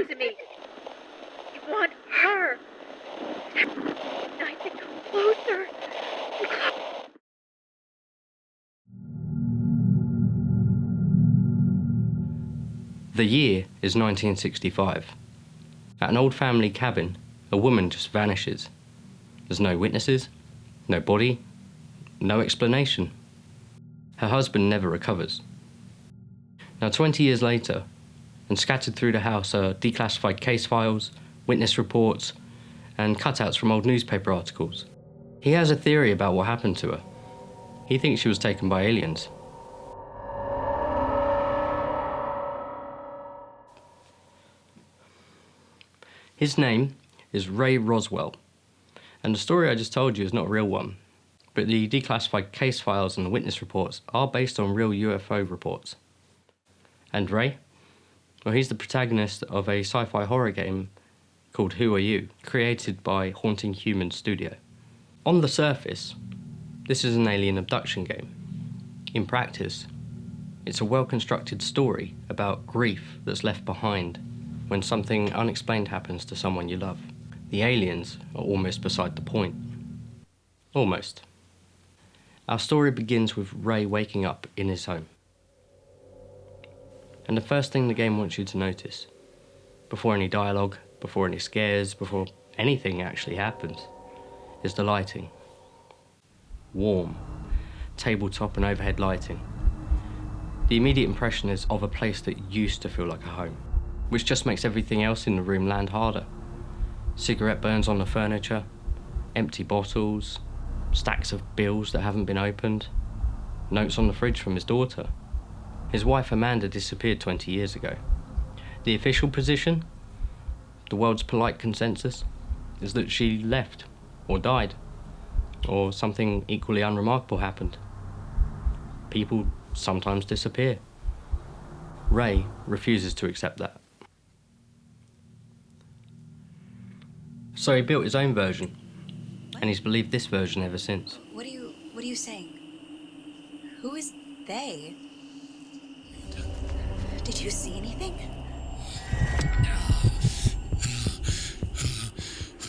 to me. I want her. And I think closer and closer. The year is 1965. At an old family cabin, a woman just vanishes. There's no witnesses, no body, no explanation. Her husband never recovers. Now 20 years later, and scattered through the house are declassified case files, witness reports, and cutouts from old newspaper articles. He has a theory about what happened to her. He thinks she was taken by aliens. His name is Ray Roswell, and the story I just told you is not a real one, but the declassified case files and the witness reports are based on real UFO reports. And Ray? Well, he's the protagonist of a sci-fi horror game called Who Are You, created by Haunting Humans Studio. On the surface, this is an alien abduction game. In practice, it's a well-constructed story about grief that's left behind when something unexplained happens to someone you love. The aliens are almost beside the point. Almost. Our story begins with Ray waking up in his home. And the first thing the game wants you to notice, before any dialogue, before any scares, before anything actually happens, is the lighting. Warm, tabletop and overhead lighting. The immediate impression is of a place that used to feel like a home, which just makes everything else in the room land harder. Cigarette burns on the furniture, empty bottles, stacks of bills that haven't been opened, notes on the fridge from his daughter. His wife Amanda disappeared 20 years ago. The official position, the world's polite consensus, is that she left, or died, or something equally unremarkable happened. People sometimes disappear. Ray refuses to accept that. So he built his own version, and he's believed this version ever since. What are you saying? Who is they? Did you see anything?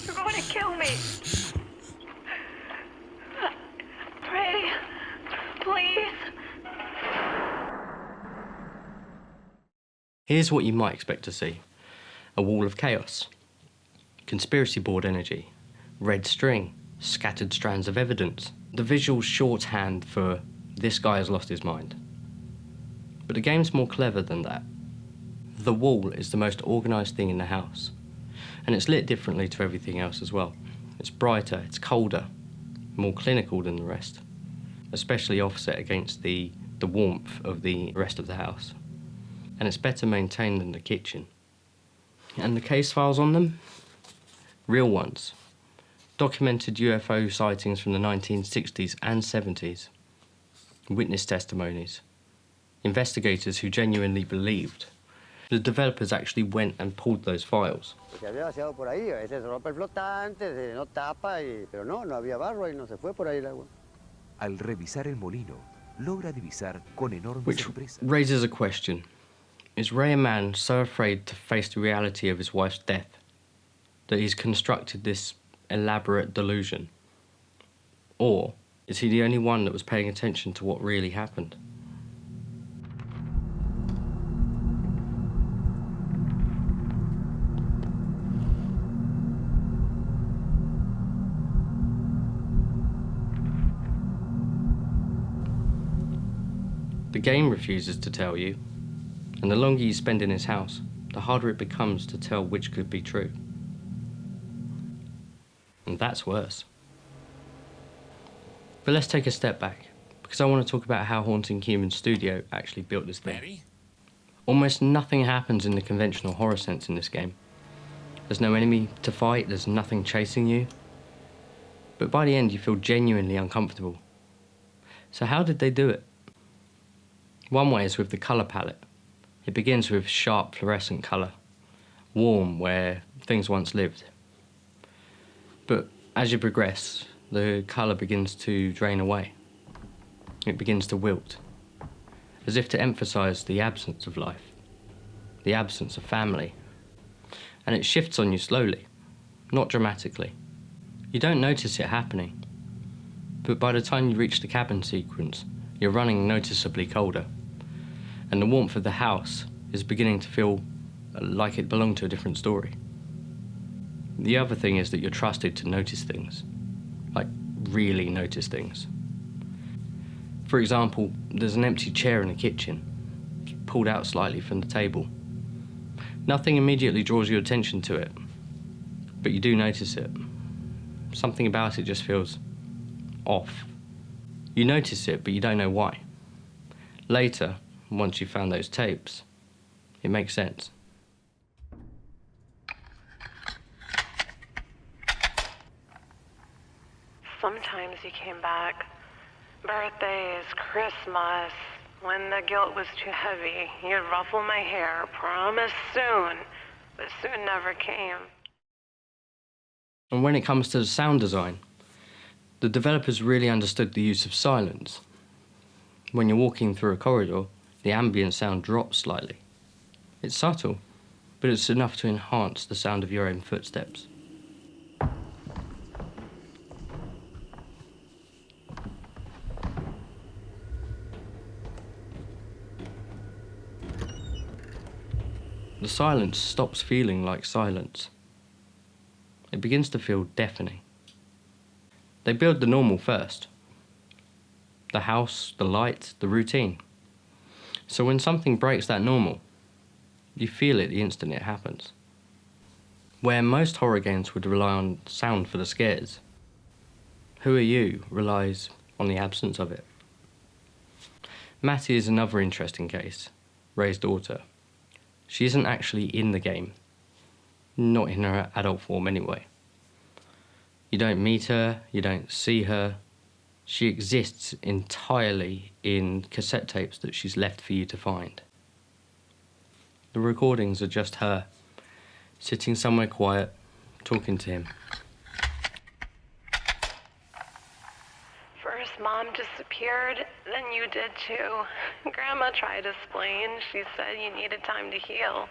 You're going to kill me. Pray, please. Here's what you might expect to see. A wall of chaos. Conspiracy board energy. Red string. Scattered strands of evidence. The visual shorthand for this guy has lost his mind. But the game's more clever than that. The wall is the most organised thing in the house. And it's lit differently to everything else as well. It's brighter, it's colder, more clinical than the rest. Especially offset against the warmth of the rest of the house. And it's better maintained than the kitchen. And the case files on them? Real ones. Documented UFO sightings from the 1960s and 70s. Witness testimonies. Investigators who genuinely believed. The developers actually went and pulled those files. Al revisar el molino, logra divisar con enorme Which sorpresa. raises a question. Is Ray a man so afraid to face the reality of his wife's death that he's constructed this elaborate delusion? Or is he the only one that was paying attention to what really happened? The game refuses to tell you, and the longer you spend in his house, the harder it becomes to tell which could be true. And that's worse. But let's take a step back, because I want to talk about how Haunting Humans Studio actually built this thing. Mattie? Almost nothing happens in the conventional horror sense in this game. There's no enemy to fight, there's nothing chasing you. But by the end, you feel genuinely uncomfortable. So how did they do it? One way is with the colour palette. It begins with sharp fluorescent colour, warm where things once lived. But as you progress, the colour begins to drain away. It begins to wilt, as if to emphasise the absence of life, the absence of family. and it shifts on you slowly, not dramatically. You don't notice it happening, but by the time you reach the cabin sequence, you're running noticeably colder, and the warmth of the house is beginning to feel like it belonged to a different story. The other thing is that you're trusted to notice things, like really notice things. For example, there's an empty chair in the kitchen, pulled out slightly from the table. Nothing immediately draws your attention to it, but you do notice it. Something about it just feels off. You notice it, but you don't know why. Later, once you've found those tapes, it makes sense. Sometimes he came back. Birthdays, Christmas. When the guilt was too heavy, he'd ruffle my hair, promise soon, but soon never came. And when it comes to the sound design, the developers really understood the use of silence. When you're walking through a corridor, the ambient sound drops slightly. It's subtle, but it's enough to enhance the sound of your own footsteps. The silence stops feeling like silence. It begins to feel deafening. They build the normal first. The house, the light, the routine. So when something breaks that normal, you feel it the instant it happens. Where most horror games would rely on sound for the scares, Who Are You relies on the absence of it. Mattie is another interesting case, Ray's daughter. She isn't actually in the game, not in her adult form anyway. You don't meet her, you don't see her. She exists entirely in cassette tapes that she's left for you to find. The recordings are just her, sitting somewhere quiet, talking to him. First, Mom disappeared, then you did too. Grandma tried to explain. She said you needed time to heal.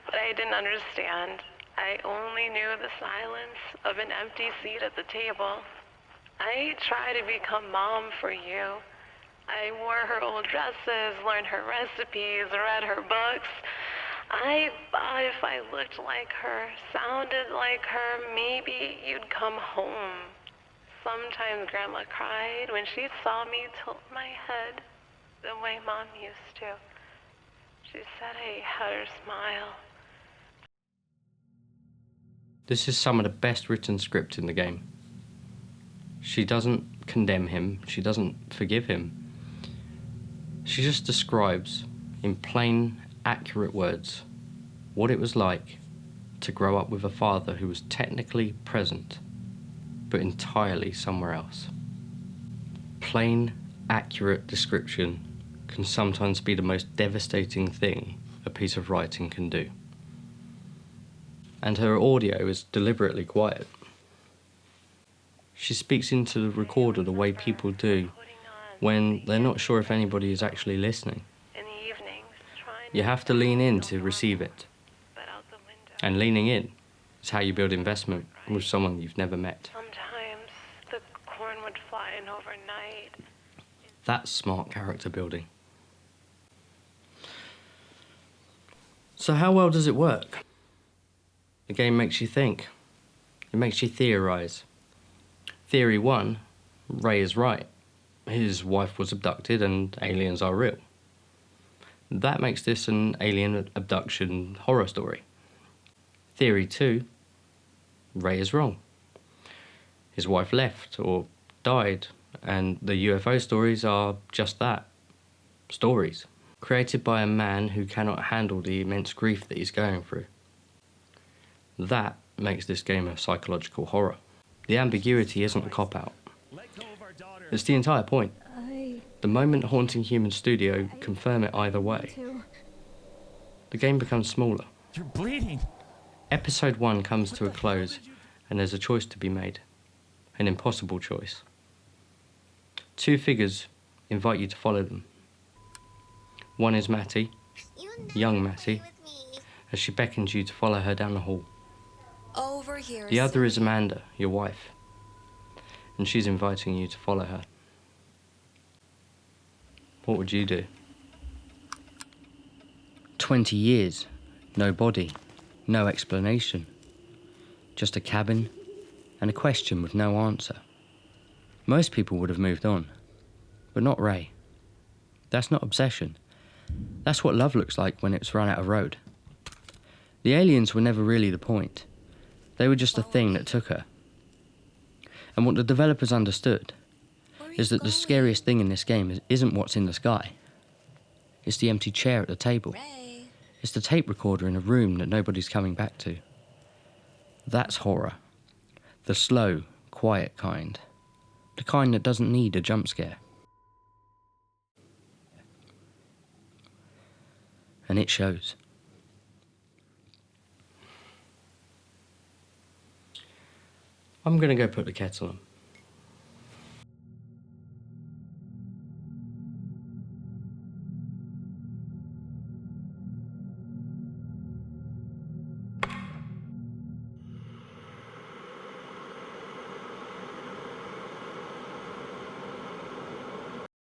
But I didn't understand. I only knew the silence of an empty seat at the table. I tried to become Mom for you. I wore her old dresses, learned her recipes, read her books. I thought if I looked like her, sounded like her, maybe you'd come home. Sometimes Grandma cried when she saw me tilt my head the way Mom used to. She said I had her smile. This is some of the best written script in the game. She doesn't condemn him, she doesn't forgive him. She just describes, in plain, accurate words, what it was like to grow up with a father who was technically present, but entirely somewhere else. Plain, accurate description can sometimes be the most devastating thing a piece of writing can do. And her audio is deliberately quiet. She speaks into the recorder the way people do when they're not sure if anybody is actually listening. In the evenings, trying You have to lean in to receive it. but out the window. And leaning in is how you build investment with someone you've never met. Sometimes the corn would fly in overnight. That's smart character building. So how well does it work? The game makes you think. It makes you theorize. Theory 1, Ray is right. His wife was abducted and aliens are real. That makes this an alien abduction horror story. Theory 2, Ray is wrong. His wife left or died, and the UFO stories are just that, stories, created by a man who cannot handle the immense grief that he's going through. That makes this game a psychological horror. The ambiguity isn't a cop-out. It's the entire point. The moment Haunting Human Studio confirm it either way, the game becomes smaller. You're bleeding. Episode 1 comes to a close, and there's a choice to be made. An impossible choice. 2 figures invite you to follow them. One is Mattie, young Mattie, as she beckons you to follow her down the hall. Over here. The other is Amanda, your wife, and she's inviting you to follow her. What would you do? 20 years, no body, no explanation. Just a cabin and a question with no answer. Most people would have moved on, but not Ray. That's not obsession. That's what love looks like when it's run out of road. The aliens were never really the point. They were just a thing that took her. And what the developers understood is that the scariest thing in this game isn't what's in the sky. It's the empty chair at the table. Ray. It's the tape recorder in a room that nobody's coming back to. That's horror. The slow, quiet kind. The kind that doesn't need a jump scare. And it shows. I'm gonna go put the kettle on.